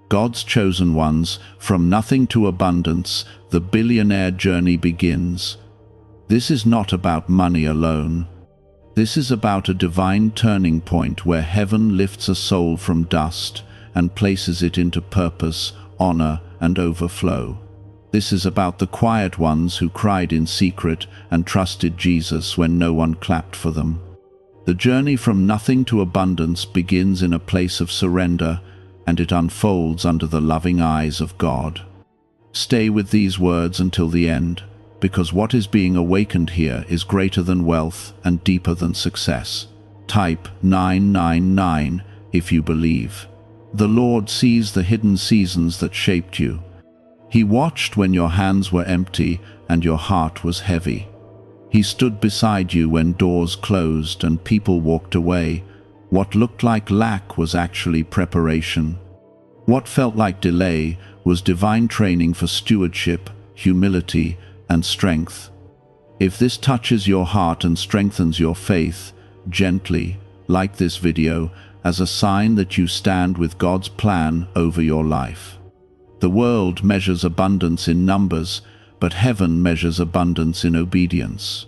God's chosen ones, from nothing to abundance, the billionaire journey begins. This is not about money alone. This is about a divine turning point where heaven lifts a soul from dust and places it into purpose, honor, and overflow. This is about the quiet ones who cried in secret and trusted Jesus when no one clapped for them. The journey from nothing to abundance begins in a place of surrender, and it unfolds under the loving eyes of God. Stay with these words until the end, because what is being awakened here is greater than wealth and deeper than success. Type 999 if you believe. The Lord sees the hidden seasons that shaped you. He watched when your hands were empty and your heart was heavy. He stood beside you when doors closed and people walked away. What looked like lack was actually preparation. What felt like delay was divine training for stewardship, humility, and strength. If this touches your heart and strengthens your faith, gently, like this video, as a sign that you stand with God's plan over your life. The world measures abundance in numbers, but heaven measures abundance in obedience.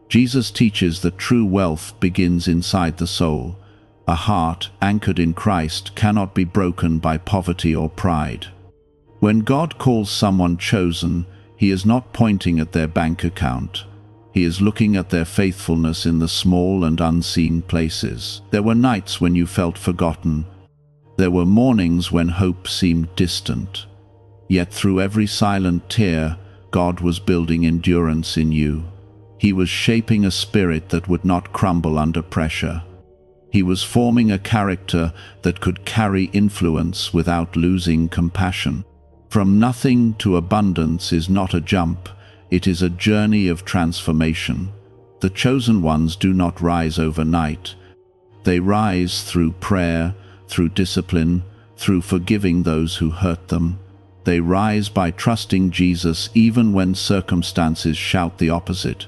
Jesus teaches that true wealth begins inside the soul. A heart anchored in Christ cannot be broken by poverty or pride. When God calls someone chosen, He is not pointing at their bank account. He is looking at their faithfulness in the small and unseen places. There were nights when you felt forgotten. There were mornings when hope seemed distant. Yet through every silent tear, God was building endurance in you. He was shaping a spirit that would not crumble under pressure. He was forming a character that could carry influence without losing compassion. From nothing to abundance is not a jump, it is a journey of transformation. The chosen ones do not rise overnight. They rise through prayer, through discipline, through forgiving those who hurt them. They rise by trusting Jesus even when circumstances shout the opposite.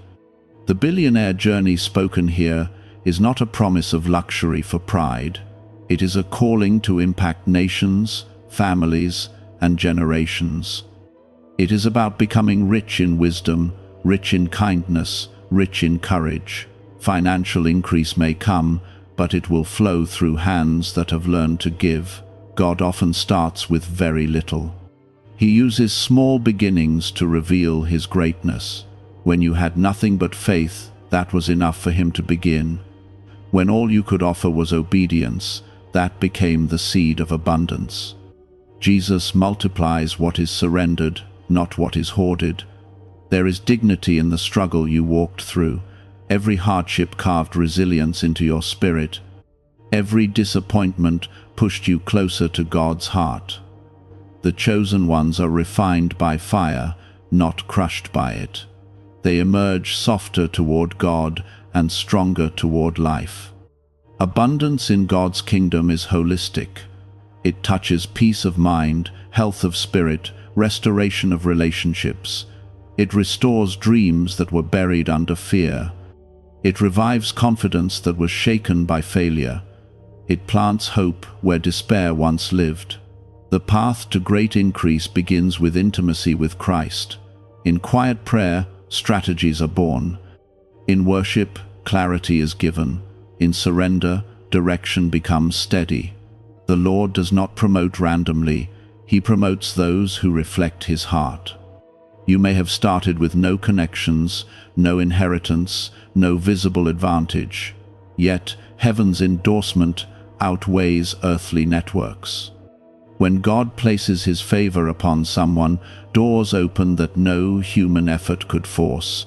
The billionaire journey spoken here is not a promise of luxury for pride. It is a calling to impact nations, families, and generations. It is about becoming rich in wisdom, rich in kindness, rich in courage. Financial increase may come, but it will flow through hands that have learned to give. God often starts with very little. He uses small beginnings to reveal His greatness. When you had nothing but faith, that was enough for Him to begin. When all you could offer was obedience, that became the seed of abundance. Jesus multiplies what is surrendered, not what is hoarded. There is dignity in the struggle you walked through. Every hardship carved resilience into your spirit. Every disappointment pushed you closer to God's heart. The chosen ones are refined by fire, not crushed by it. They emerge softer toward God and stronger toward life. Abundance in God's kingdom is holistic. It touches peace of mind, health of spirit, restoration of relationships. It restores dreams that were buried under fear. It revives confidence that was shaken by failure. It plants hope where despair once lived. The path to great increase begins with intimacy with Christ. In quiet prayer, strategies are born. In worship, clarity is given. In surrender, direction becomes steady. The Lord does not promote randomly. He promotes those who reflect His heart. You may have started with no connections, no inheritance, no visible advantage. Yet, heaven's endorsement outweighs earthly networks. When God places His favor upon someone, doors open that no human effort could force.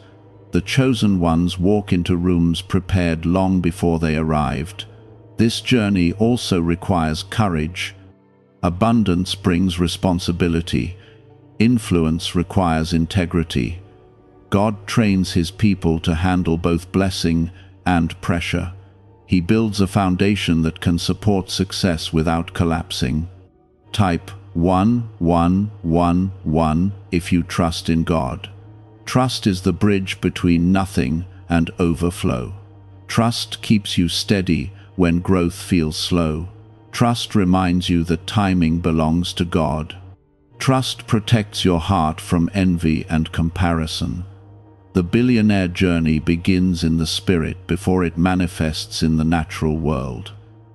The chosen ones walk into rooms prepared long before they arrived. This journey also requires courage. Abundance brings responsibility. Influence requires integrity. God trains His people to handle both blessing and pressure. He builds a foundation that can support success without collapsing. Type 1111 if you trust in God. Trust is the bridge between nothing and overflow. Trust keeps you steady when growth feels slow. Trust reminds you that timing belongs to God. Trust protects your heart from envy and comparison. The billionaire journey begins in the spirit before it manifests in the natural world.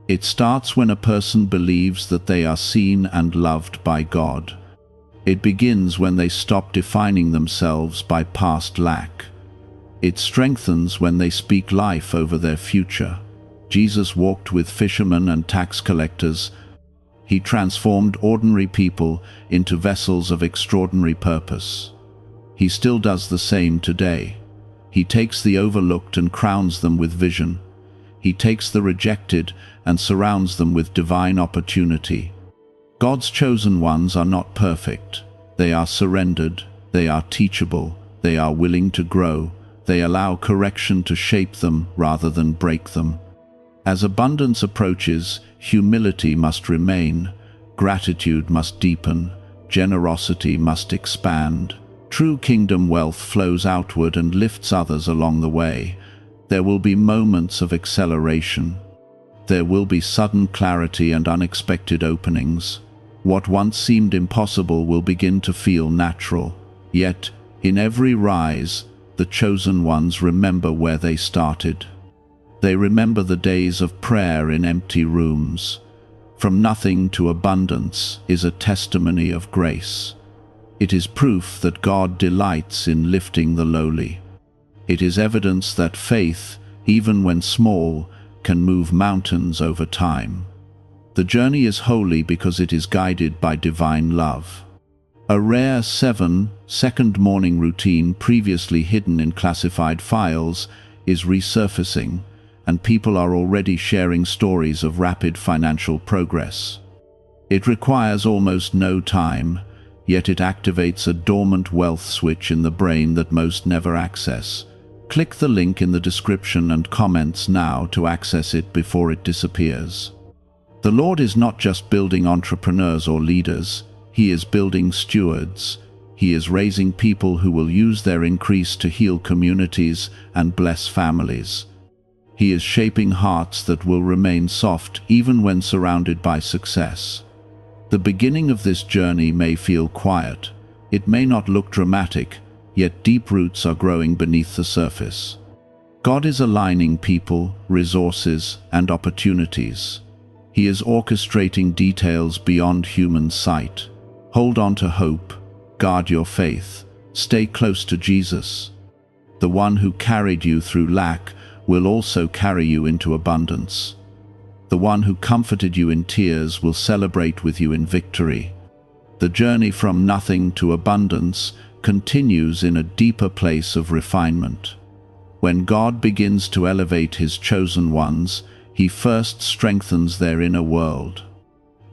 It starts when a person believes that they are seen and loved by God. It begins when they stop defining themselves by past lack. It strengthens when they speak life over their future. Jesus walked with fishermen and tax collectors. He transformed ordinary people into vessels of extraordinary purpose. He still does the same today. He takes the overlooked and crowns them with vision. He takes the rejected and surrounds them with divine opportunity. God's chosen ones are not perfect. They are surrendered, they are teachable, they are willing to grow, they allow correction to shape them rather than break them. As abundance approaches, humility must remain, gratitude must deepen, generosity must expand. True kingdom wealth flows outward and lifts others along the way. There will be moments of acceleration. There will be sudden clarity and unexpected openings. What once seemed impossible will begin to feel natural. Yet, in every rise, the chosen ones remember where they started. They remember the days of prayer in empty rooms. From nothing to abundance is a testimony of grace. It is proof that God delights in lifting the lowly. It is evidence that faith, even when small, can move mountains over time. The journey is holy because it is guided by divine love. A rare 7-second morning routine previously hidden in classified files is resurfacing, and people are already sharing stories of rapid financial progress. It requires almost no time, yet it activates a dormant wealth switch in the brain that most never access. Click the link in the description and comments now to access it before it disappears. The Lord is not just building entrepreneurs or leaders, He is building stewards. He is raising people who will use their increase to heal communities and bless families. He is shaping hearts that will remain soft even when surrounded by success. The beginning of this journey may feel quiet. It may not look dramatic, yet deep roots are growing beneath the surface. God is aligning people, resources, and opportunities. He is orchestrating details beyond human sight. Hold on to hope. Guard your faith. Stay close to Jesus. The one who carried you through lack will also carry you into abundance. The one who comforted you in tears will celebrate with you in victory. The journey from nothing to abundance continues in a deeper place of refinement. When God begins to elevate His chosen ones, He first strengthens their inner world.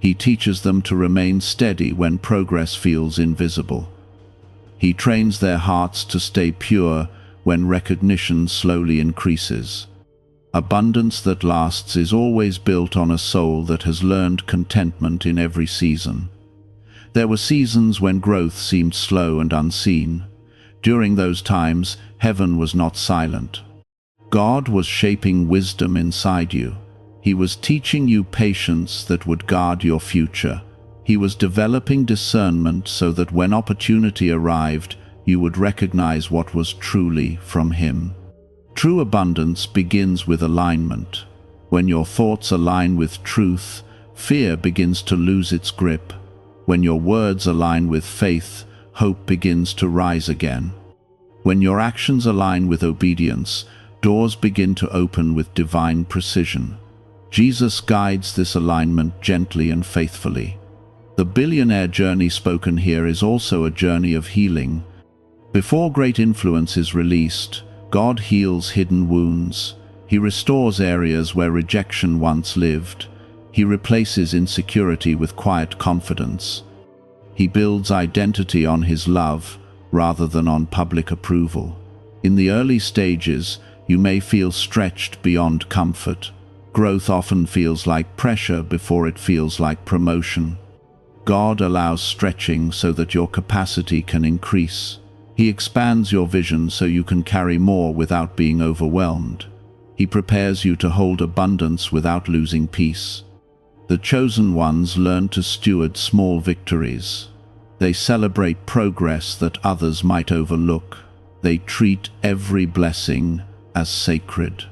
He teaches them to remain steady when progress feels invisible. He trains their hearts to stay pure when recognition slowly increases. Abundance that lasts is always built on a soul that has learned contentment in every season. There were seasons when growth seemed slow and unseen. During those times, heaven was not silent. God was shaping wisdom inside you. He was teaching you patience that would guard your future. He was developing discernment so that when opportunity arrived, you would recognize what was truly from Him. True abundance begins with alignment. When your thoughts align with truth, fear begins to lose its grip. When your words align with faith, hope begins to rise again. When your actions align with obedience, doors begin to open with divine precision. Jesus guides this alignment gently and faithfully. The billionaire journey spoken here is also a journey of healing. Before great influence is released, God heals hidden wounds. He restores areas where rejection once lived. He replaces insecurity with quiet confidence. He builds identity on His love rather than on public approval. In the early stages, you may feel stretched beyond comfort. Growth often feels like pressure before it feels like promotion. God allows stretching so that your capacity can increase. He expands your vision so you can carry more without being overwhelmed. He prepares you to hold abundance without losing peace. The chosen ones learn to steward small victories. They celebrate progress that others might overlook. They treat every blessing as sacred.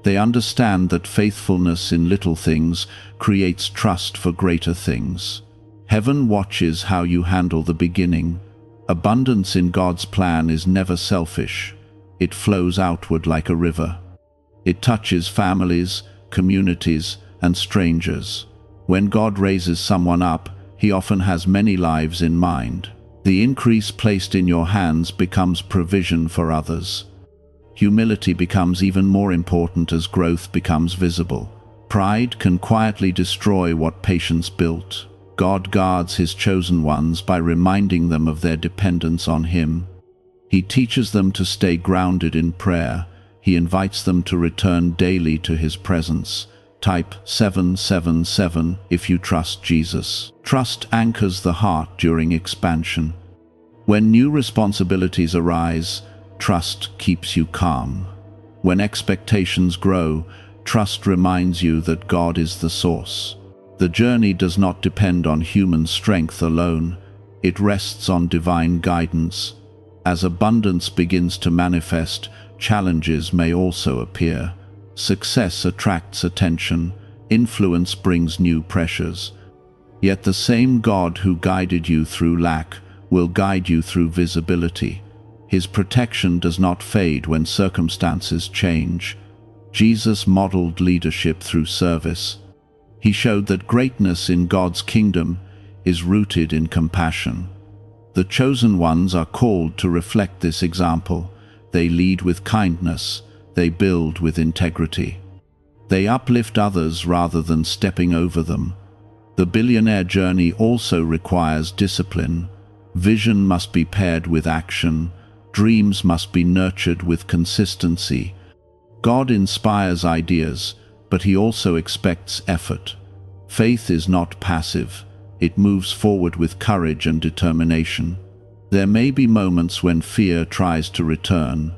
They understand that faithfulness in little things creates trust for greater things. Heaven watches how you handle the beginning. Abundance in God's plan is never selfish. It flows outward like a river. It touches families, communities, and strangers. When God raises someone up, He often has many lives in mind. The increase placed in your hands becomes provision for others. Humility becomes even more important as growth becomes visible. Pride can quietly destroy what patience built. God guards His chosen ones by reminding them of their dependence on Him. He teaches them to stay grounded in prayer. He invites them to return daily to His presence. Type 777 if you trust Jesus. Trust anchors the heart during expansion. When new responsibilities arise, trust keeps you calm. When expectations grow, trust reminds you that God is the source. The journey does not depend on human strength alone. It rests on divine guidance. As abundance begins to manifest, challenges may also appear. Success attracts attention. Influence brings new pressures. Yet the same God who guided you through lack will guide you through visibility. His protection does not fade when circumstances change. Jesus modeled leadership through service. He showed that greatness in God's kingdom is rooted in compassion. The chosen ones are called to reflect this example. They lead with kindness. They build with integrity. They uplift others rather than stepping over them. The billionaire journey also requires discipline. Vision must be paired with action. Dreams must be nurtured with consistency. God inspires ideas, but He also expects effort. Faith is not passive. It moves forward with courage and determination. There may be moments when fear tries to return.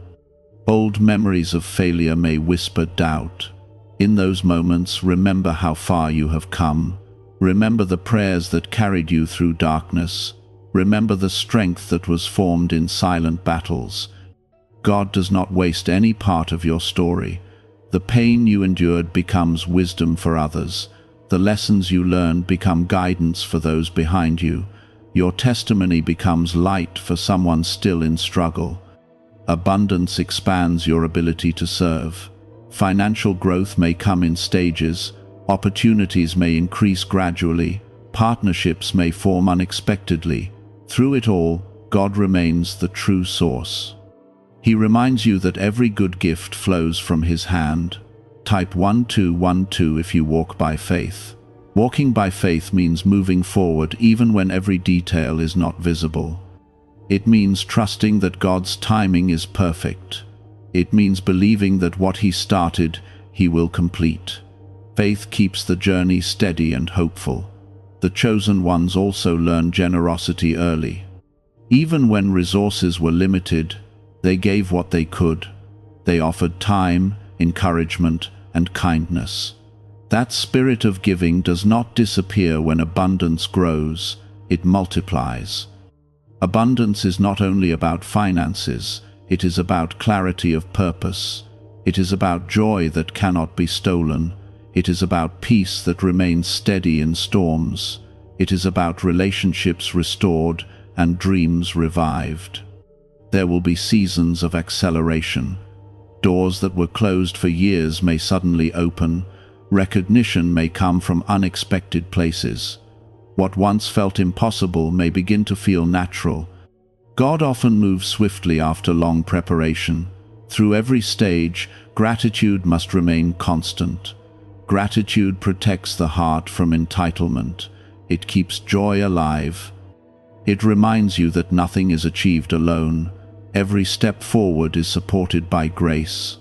Old memories of failure may whisper doubt. In those moments, remember how far you have come. Remember the prayers that carried you through darkness. Remember the strength that was formed in silent battles. God does not waste any part of your story. The pain you endured becomes wisdom for others. The lessons you learned become guidance for those behind you. Your testimony becomes light for someone still in struggle. Abundance expands your ability to serve. Financial growth may come in stages. Opportunities may increase gradually. Partnerships may form unexpectedly. Through it all, God remains the true source. He reminds you that every good gift flows from His hand. Type 1212 if you walk by faith. Walking by faith means moving forward even when every detail is not visible. It means trusting that God's timing is perfect. It means believing that what He started, He will complete. Faith keeps the journey steady and hopeful. The chosen ones also learn generosity early. Even when resources were limited, they gave what they could. They offered time, encouragement, and kindness. That spirit of giving does not disappear when abundance grows, it multiplies. Abundance is not only about finances, it is about clarity of purpose. It is about joy that cannot be stolen. It is about peace that remains steady in storms. It is about relationships restored and dreams revived. There will be seasons of acceleration. Doors that were closed for years may suddenly open. Recognition may come from unexpected places. What once felt impossible may begin to feel natural. God often moves swiftly after long preparation. Through every stage, gratitude must remain constant. Gratitude protects the heart from entitlement. It keeps joy alive. It reminds you that nothing is achieved alone. Every step forward is supported by grace.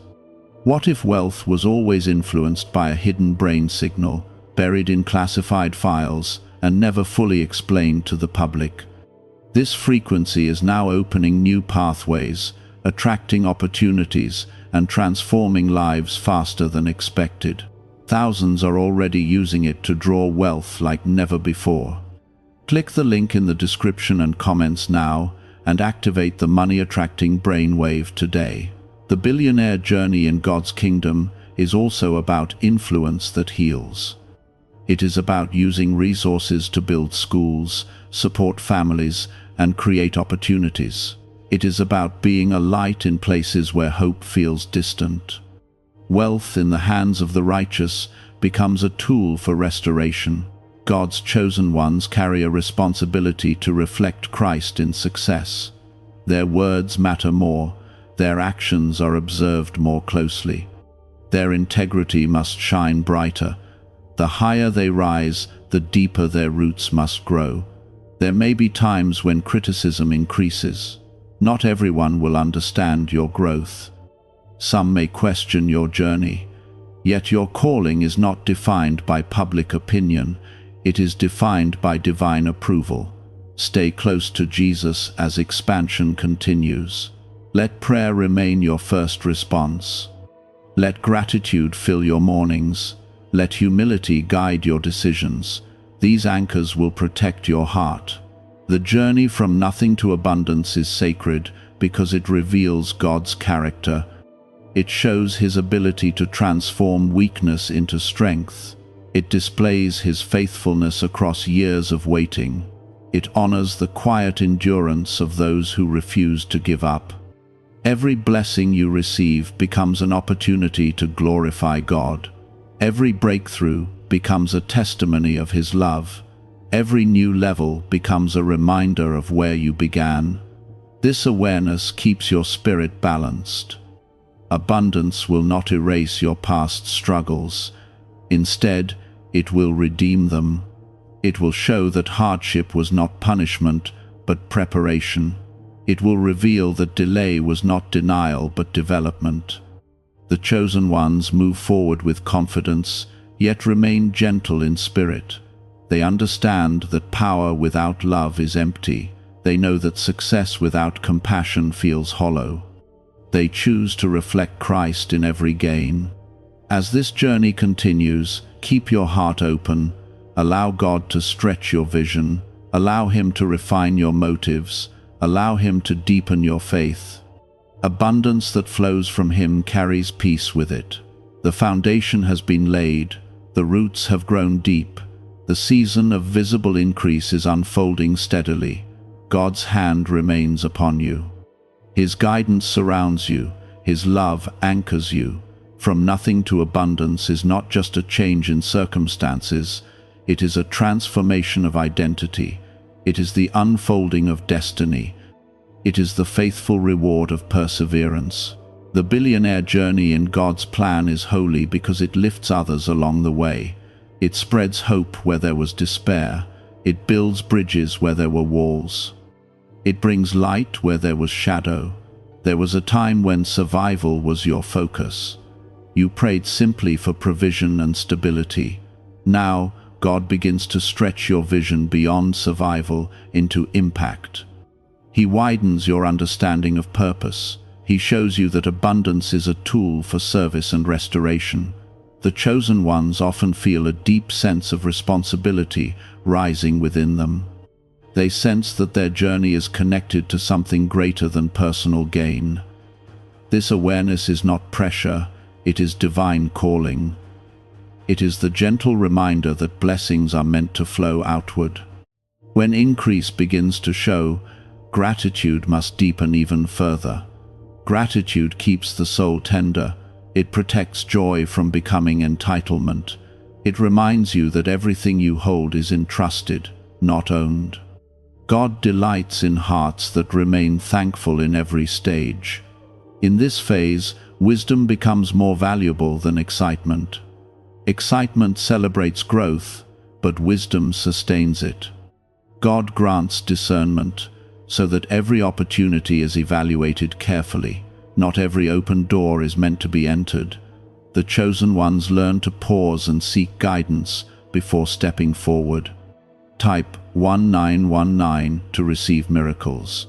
What if wealth was always influenced by a hidden brain signal, buried in classified files, and never fully explained to the public? This frequency is now opening new pathways, attracting opportunities, and transforming lives faster than expected. thousands are already using it to draw wealth like never before. Click the link in the description and comments now and activate the money-attracting brainwave today. The billionaire journey in God's kingdom is also about influence that heals. It is about using resources to build schools, support families, and create opportunities. It is about being a light in places where hope feels distant. Wealth in the hands of the righteous becomes a tool for restoration. God's chosen ones carry a responsibility to reflect Christ in success. Their words matter more, their actions are observed more closely. Their integrity must shine brighter. The higher they rise, the deeper their roots must grow. There may be times when criticism increases. Not everyone will understand your growth. Some may question your journey. Yet your calling is not defined by public opinion. It is defined by divine approval. Stay close to Jesus as expansion continues. Let prayer remain your first response. Let gratitude fill your mornings. Let humility guide your decisions. These anchors will protect your heart. The journey from nothing to abundance is sacred because it reveals God's character. It shows His ability to transform weakness into strength. It displays His faithfulness across years of waiting. It honors the quiet endurance of those who refuse to give up. Every blessing you receive becomes an opportunity to glorify God. Every breakthrough becomes a testimony of His love. Every new level becomes a reminder of where you began. This awareness keeps your spirit balanced. Abundance will not erase your past struggles. Instead, it will redeem them. It will show that hardship was not punishment, but preparation. It will reveal that delay was not denial, but development. The chosen ones move forward with confidence, yet remain gentle in spirit. They understand that power without love is empty. They know that success without compassion feels hollow. They choose to reflect Christ in every gain. As this journey continues, keep your heart open. Allow God to stretch your vision. Allow Him to refine your motives. Allow Him to deepen your faith. Abundance that flows from Him carries peace with it. The foundation has been laid. The roots have grown deep. The season of visible increase is unfolding steadily. God's hand remains upon you. His guidance surrounds you. His love anchors you. From nothing to abundance is not just a change in circumstances. It is a transformation of identity. It is the unfolding of destiny. It is the faithful reward of perseverance. The billionaire journey in God's plan is holy because it lifts others along the way. It spreads hope where there was despair. It builds bridges where there were walls. It brings light where there was shadow. There was a time when survival was your focus. You prayed simply for provision and stability. Now, God begins to stretch your vision beyond survival into impact. He widens your understanding of purpose. He shows you that abundance is a tool for service and restoration. The chosen ones often feel a deep sense of responsibility rising within them. They sense that their journey is connected to something greater than personal gain. This awareness is not pressure, it is divine calling. It is the gentle reminder that blessings are meant to flow outward. When increase begins to show, gratitude must deepen even further. Gratitude keeps the soul tender. It protects joy from becoming entitlement. It reminds you that everything you hold is entrusted, not owned. God delights in hearts that remain thankful in every stage. In this phase, wisdom becomes more valuable than excitement. Excitement celebrates growth, but wisdom sustains it. God grants discernment, so that every opportunity is evaluated carefully. Not every open door is meant to be entered. The chosen ones learn to pause and seek guidance before stepping forward. Type 1919 to receive miracles.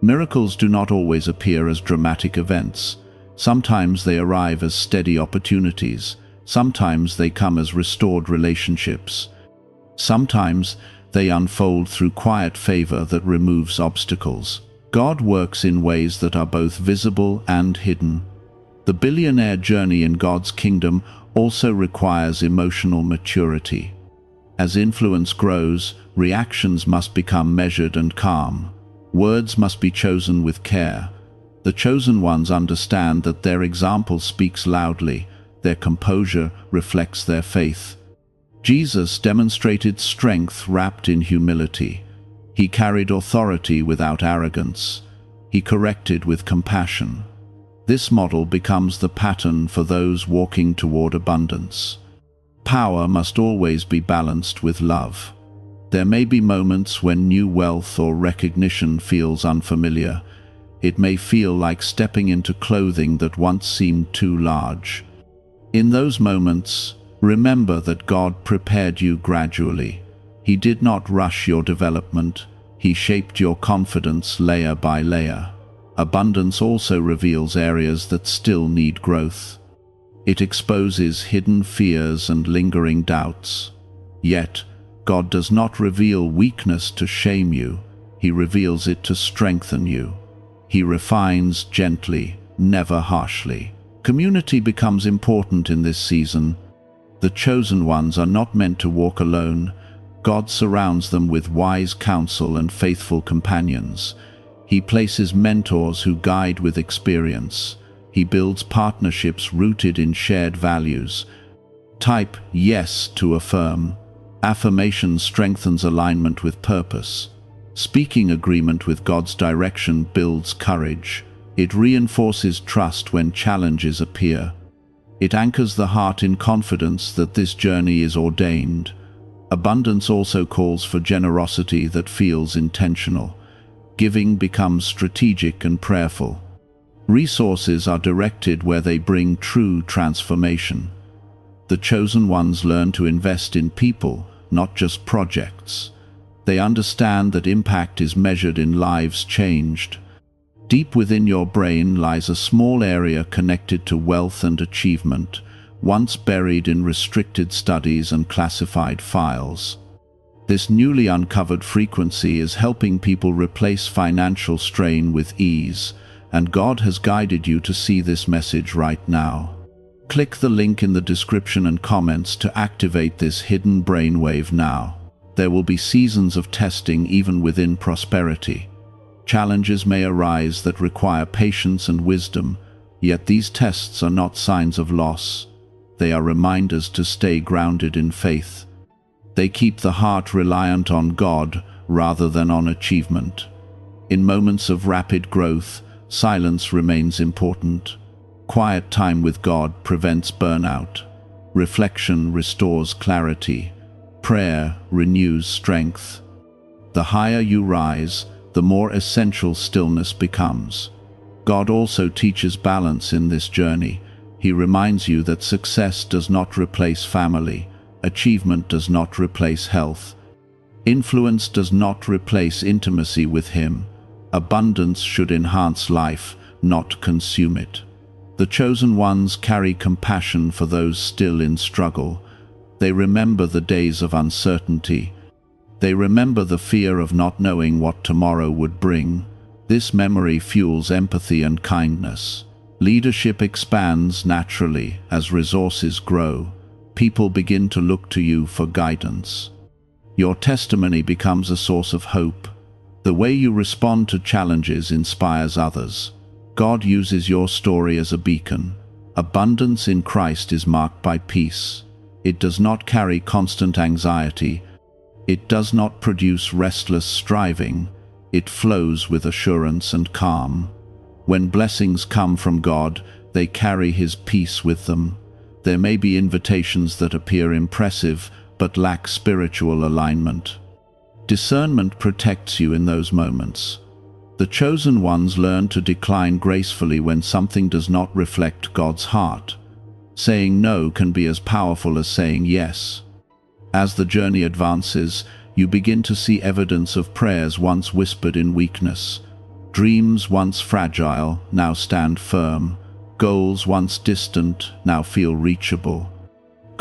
Miracles do not always appear as dramatic events. Sometimes they arrive as steady opportunities. Sometimes they come as restored relationships. Sometimes they unfold through quiet favor that removes obstacles. God works in ways that are both visible and hidden. The billionaire journey in God's kingdom also requires emotional maturity. As influence grows, reactions must become measured and calm. Words must be chosen with care. The chosen ones understand that their example speaks loudly, their composure reflects their faith. Jesus demonstrated strength wrapped in humility. He carried authority without arrogance. He corrected with compassion. This model becomes the pattern for those walking toward abundance. Power must always be balanced with love. There may be moments when new wealth or recognition feels unfamiliar. It may feel like stepping into clothing that once seemed too large. In those moments, remember that God prepared you gradually. He did not rush your development. He shaped your confidence layer by layer. Abundance also reveals areas that still need growth. It exposes hidden fears and lingering doubts. Yet, God does not reveal weakness to shame you. He reveals it to strengthen you. He refines gently, never harshly. Community becomes important in this season. The chosen ones are not meant to walk alone. God surrounds them with wise counsel and faithful companions. He places mentors who guide with experience. He builds partnerships rooted in shared values. Type yes to affirm. Affirmation strengthens alignment with purpose. Speaking agreement with God's direction builds courage. It reinforces trust when challenges appear. It anchors the heart in confidence that this journey is ordained. Abundance also calls for generosity that feels intentional. Giving becomes strategic and prayerful. Resources are directed where they bring true transformation. The chosen ones learn to invest in people, not just projects. They understand that impact is measured in lives changed. Deep within your brain lies a small area connected to wealth and achievement, once buried in restricted studies and classified files. This newly uncovered frequency is helping people replace financial strain with ease, and God has guided you to see this message right now. Click the link in the description and comments to activate this hidden brainwave now. There will be seasons of testing even within prosperity. Challenges may arise that require patience and wisdom, yet these tests are not signs of loss. They are reminders to stay grounded in faith. They keep the heart reliant on God rather than on achievement. In moments of rapid growth, silence remains important. Quiet time with God prevents burnout. Reflection restores clarity. Prayer renews strength. The higher you rise, the more essential stillness becomes. God also teaches balance in this journey. He reminds you that success does not replace family. Achievement does not replace health. Influence does not replace intimacy with Him. Abundance should enhance life, not consume it. The chosen ones carry compassion for those still in struggle. They remember the days of uncertainty. They remember the fear of not knowing what tomorrow would bring. This memory fuels empathy and kindness. Leadership expands naturally as resources grow. People begin to look to you for guidance. Your testimony becomes a source of hope. The way you respond to challenges inspires others. God uses your story as a beacon. Abundance in Christ is marked by peace. It does not carry constant anxiety. It does not produce restless striving. It flows with assurance and calm. When blessings come from God, they carry His peace with them. There may be invitations that appear impressive, but lack spiritual alignment. Discernment protects you in those moments. The chosen ones learn to decline gracefully when something does not reflect God's heart. Saying no can be as powerful as saying yes. As the journey advances, you begin to see evidence of prayers once whispered in weakness. Dreams once fragile now stand firm. Goals once distant now feel reachable.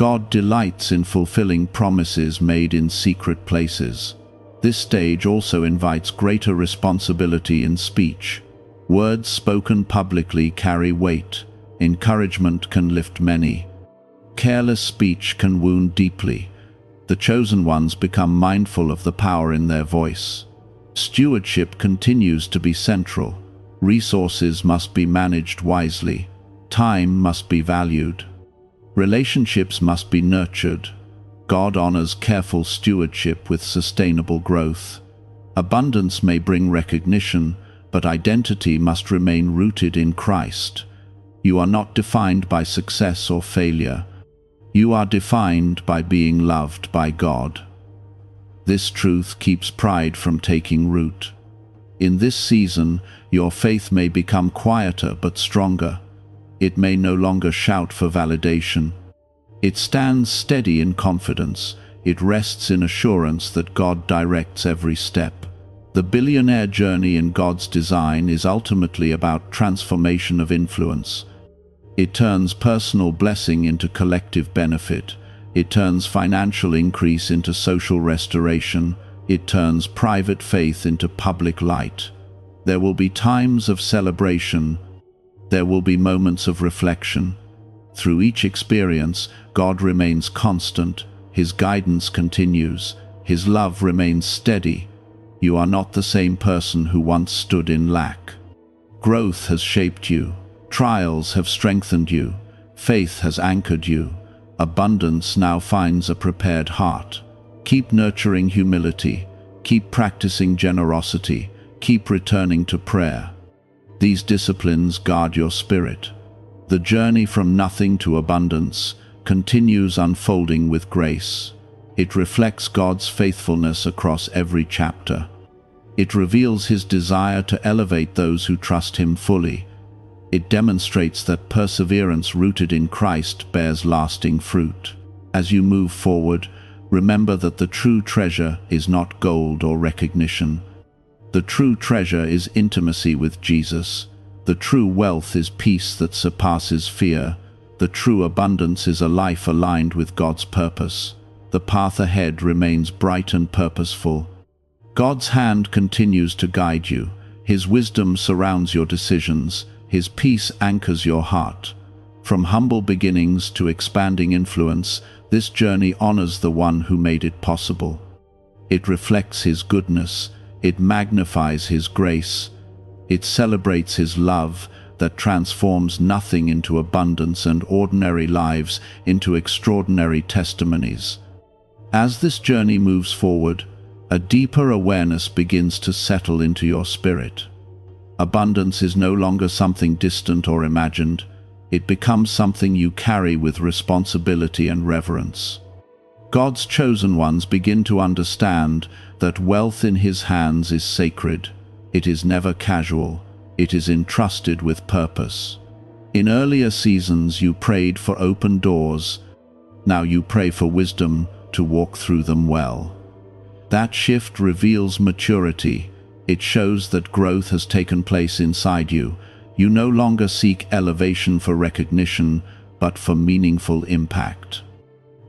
God delights in fulfilling promises made in secret places. This stage also invites greater responsibility in speech. Words spoken publicly carry weight. Encouragement can lift many. Careless speech can wound deeply. The chosen ones become mindful of the power in their voice. Stewardship continues to be central. Resources must be managed wisely. Time must be valued. Relationships must be nurtured. God honors careful stewardship with sustainable growth. Abundance may bring recognition, but identity must remain rooted in Christ. You are not defined by success or failure. You are defined by being loved by God. This truth keeps pride from taking root. In this season, your faith may become quieter but stronger. It may no longer shout for validation. It stands steady in confidence. It rests in assurance that God directs every step. The billionaire journey in God's design is ultimately about transformation of influence. It turns personal blessing into collective benefit. It turns financial increase into social restoration. It turns private faith into public light. There will be times of celebration. There will be moments of reflection. Through each experience, God remains constant. His guidance continues. His love remains steady. You are not the same person who once stood in lack. Growth has shaped you. Trials have strengthened you. Faith has anchored you. Abundance now finds a prepared heart. Keep nurturing humility. Keep practicing generosity. Keep returning to prayer. These disciplines guard your spirit. The journey from nothing to abundance continues unfolding with grace. It reflects God's faithfulness across every chapter. It reveals His desire to elevate those who trust Him fully. It demonstrates that perseverance rooted in Christ bears lasting fruit. As you move forward, remember that the true treasure is not gold or recognition. The true treasure is intimacy with Jesus. The true wealth is peace that surpasses fear. The true abundance is a life aligned with God's purpose. The path ahead remains bright and purposeful. God's hand continues to guide you. His wisdom surrounds your decisions. His peace anchors your heart. From humble beginnings to expanding influence, this journey honors the one who made it possible. It reflects His goodness. It magnifies His grace. It celebrates His love that transforms nothing into abundance and ordinary lives into extraordinary testimonies. As this journey moves forward, a deeper awareness begins to settle into your spirit. Abundance is no longer something distant or imagined. It becomes something you carry with responsibility and reverence. God's chosen ones begin to understand that wealth in His hands is sacred. It is never casual. It is entrusted with purpose. In earlier seasons you prayed for open doors. Now you pray for wisdom to walk through them well. That shift reveals maturity. It shows that growth has taken place inside you. You no longer seek elevation for recognition, but for meaningful impact.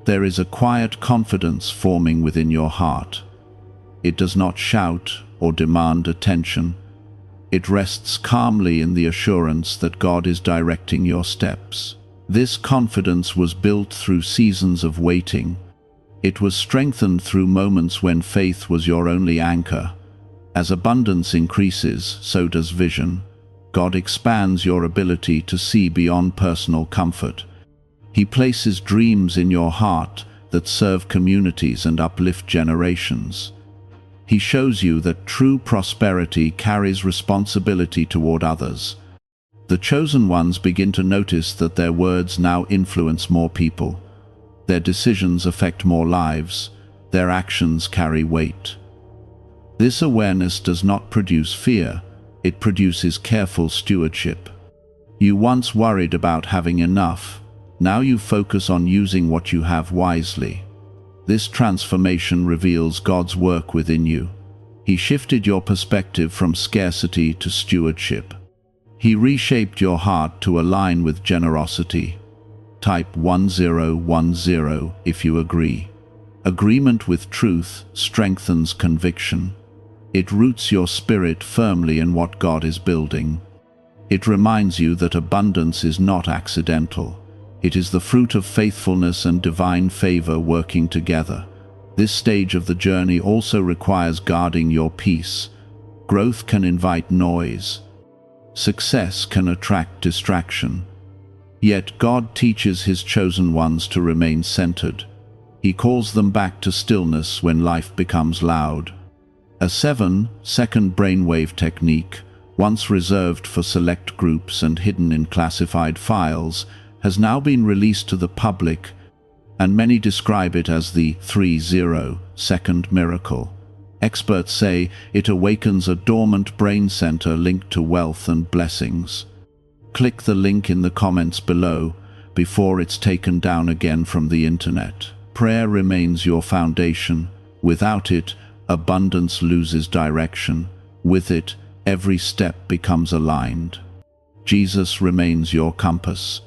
There is a quiet confidence forming within your heart. It does not shout or demand attention. It rests calmly in the assurance that God is directing your steps. This confidence was built through seasons of waiting. It was strengthened through moments when faith was your only anchor. As abundance increases, so does vision. God expands your ability to see beyond personal comfort. He places dreams in your heart that serve communities and uplift generations. He shows you that true prosperity carries responsibility toward others. The chosen ones begin to notice that their words now influence more people. Their decisions affect more lives. Their actions carry weight. This awareness does not produce fear. It produces careful stewardship. You once worried about having enough. Now you focus on using what you have wisely. This transformation reveals God's work within you. He shifted your perspective from scarcity to stewardship. He reshaped your heart to align with generosity. Type 1010 if you agree. Agreement with truth strengthens conviction. It roots your spirit firmly in what God is building. It reminds you that abundance is not accidental. It is the fruit of faithfulness and divine favor working together. This stage of the journey also requires guarding your peace. Growth can invite noise. Success can attract distraction. Yet God teaches His chosen ones to remain centered. He calls them back to stillness when life becomes loud. A 7-second brainwave technique, once reserved for select groups and hidden in classified files, has now been released to the public, and many describe it as the 30-second miracle. Experts say it awakens a dormant brain center linked to wealth and blessings. Click the link in the comments below before it's taken down again from the internet. Prayer remains your foundation. Without it, abundance loses direction. With it, every step becomes aligned. Jesus remains your compass.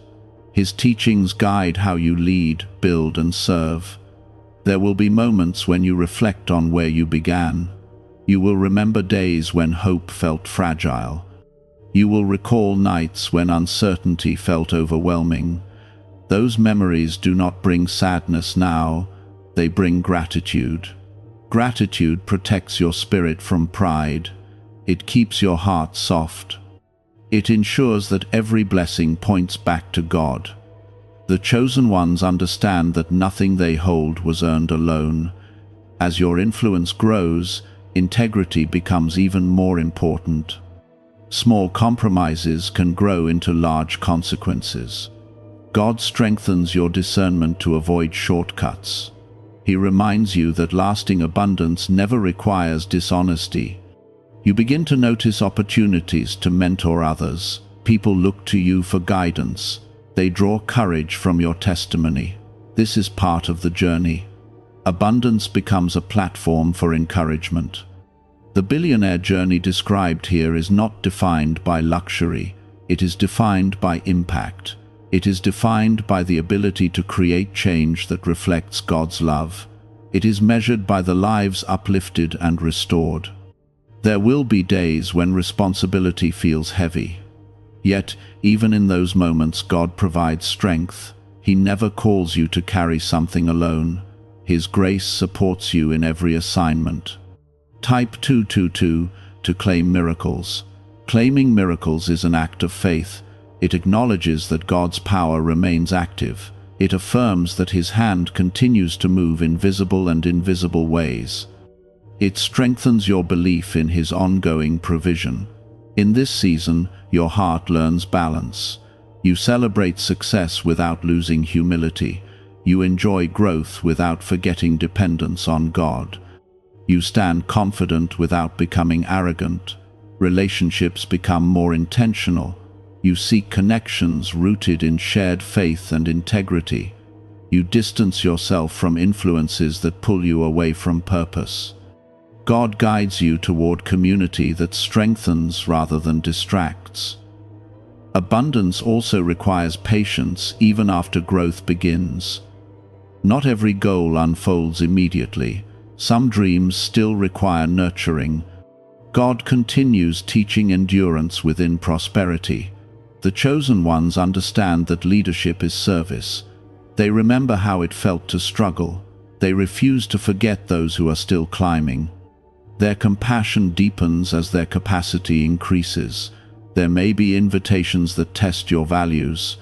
His teachings guide how you lead, build, and serve. There will be moments when you reflect on where you began. You will remember days when hope felt fragile. You will recall nights when uncertainty felt overwhelming. Those memories do not bring sadness now, they bring gratitude. Gratitude protects your spirit from pride. It keeps your heart soft. It ensures that every blessing points back to God. The chosen ones understand that nothing they hold was earned alone. As your influence grows, integrity becomes even more important. Small compromises can grow into large consequences. God strengthens your discernment to avoid shortcuts. He reminds you that lasting abundance never requires dishonesty. You begin to notice opportunities to mentor others. People look to you for guidance. They draw courage from your testimony. This is part of the journey. Abundance becomes a platform for encouragement. The billionaire journey described here is not defined by luxury. It is defined by impact. It is defined by the ability to create change that reflects God's love. It is measured by the lives uplifted and restored. There will be days when responsibility feels heavy. Yet, even in those moments, God provides strength. He never calls you to carry something alone. His grace supports you in every assignment. Type 222 to claim miracles. Claiming miracles is an act of faith. It acknowledges that God's power remains active. It affirms that His hand continues to move in visible and invisible ways. It strengthens your belief in His ongoing provision. In this season, your heart learns balance. You celebrate success without losing humility. You enjoy growth without forgetting dependence on God. You stand confident without becoming arrogant. Relationships become more intentional. You seek connections rooted in shared faith and integrity. You distance yourself from influences that pull you away from purpose. God guides you toward community that strengthens rather than distracts. Abundance also requires patience even after growth begins. Not every goal unfolds immediately. Some dreams still require nurturing. God continues teaching endurance within prosperity. The chosen ones understand that leadership is service. They remember how it felt to struggle. They refuse to forget those who are still climbing. Their compassion deepens as their capacity increases. There may be invitations that test your values,